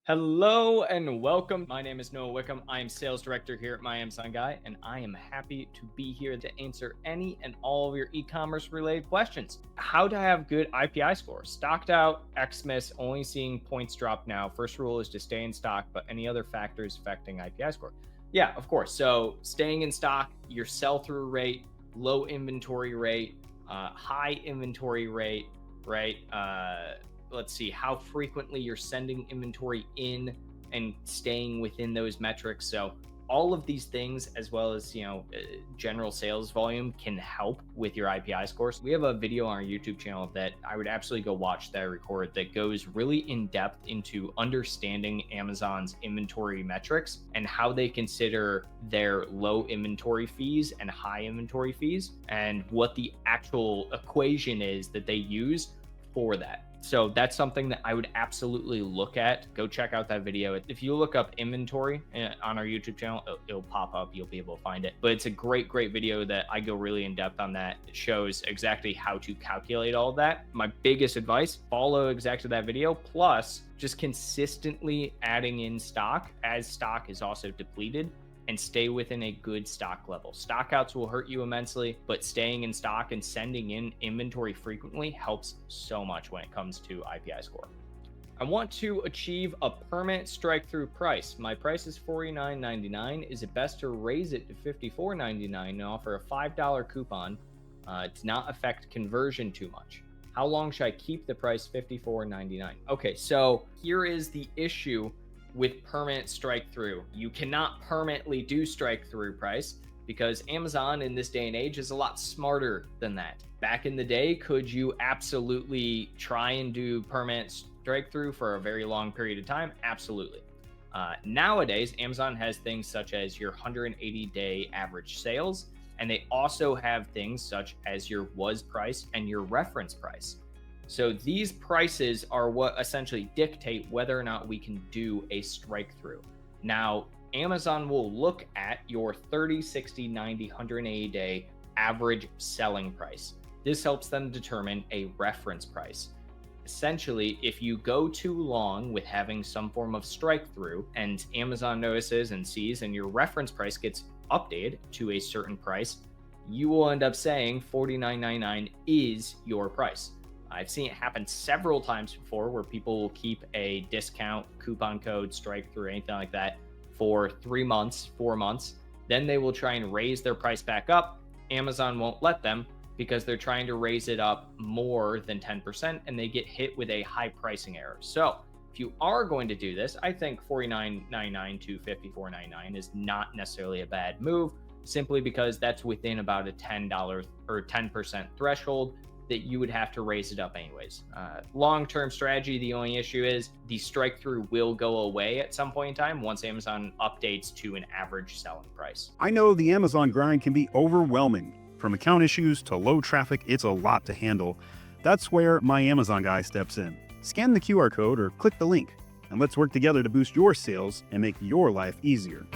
Hello and welcome. My name is Noah Wickham. I am sales director here at My Amazon Guy, and I am happy to be here to answer any and all of your e-commerce related questions. How to have good IPI scores. Stocked out, Xmas, only seeing points drop now. First rule is to stay in stock, but any other factors affecting IPI score? Yeah, of course. So staying in stock, your sell-through rate, low inventory rate, high inventory rate, right? Let's see how frequently you're sending inventory in and staying within those metrics. So all of these things, as well as general sales volume, can help with your IPI scores. We have a video on our YouTube channel that I would absolutely go watch that I record that goes really in depth into understanding Amazon's inventory metrics and how they consider their low inventory fees and high inventory fees and what the actual equation is that they use for that. So that's something that I would absolutely look at. Go check out that video. If you look up inventory on our YouTube channel, it'll pop up. You'll be able to find it. But it's a great video that I go really in depth on that. It shows exactly how to calculate all of that. My biggest advice, follow exactly that video. Plus, just consistently adding in stock as stock is also depleted, and stay within a good stock level. Stockouts will hurt you immensely, but staying in stock and sending in inventory frequently helps so much when it comes to IPI score. I want to achieve a permanent strike-through price. My price is $49.99. Is it best to raise it to $54.99 and offer a $5 coupon to not affect conversion too much? How long should I keep the price $54.99? Okay, so here is the issue with permanent strike through. You cannot permanently do strike through price because Amazon in this day and age is a lot smarter than that. Back in the day, could you absolutely try and do permanent strike through for a very long period of time? Absolutely. Nowadays, Amazon has things such as your 180-day average sales, and they also have things such as your was price and your reference price. So these prices are what essentially dictate whether or not we can do a strike through. Now, Amazon will look at your 30, 60, 90, 180 day average selling price. This helps them determine a reference price. Essentially, if you go too long with having some form of strike through and Amazon notices and sees and your reference price gets updated to a certain price, you will end up saying $49.99 is your price. I've seen it happen several times before where people will keep a discount, coupon code, strike through, anything like that for 3 months, 4 months. Then they will try and raise their price back up. Amazon won't let them because they're trying to raise it up more than 10% and they get hit with a high pricing error. So if you are going to do this, I think $49.99 to $54.99 is not necessarily a bad move, simply because that's within about a $10 or 10% threshold that you would have to raise it up anyways. Long-term strategy, the only issue is the strike through will go away at some point in time once Amazon updates to an average selling price. I know the Amazon grind can be overwhelming. From account issues to low traffic, it's a lot to handle. That's where My Amazon Guy steps in. Scan the QR code or click the link, and let's work together to boost your sales and make your life easier.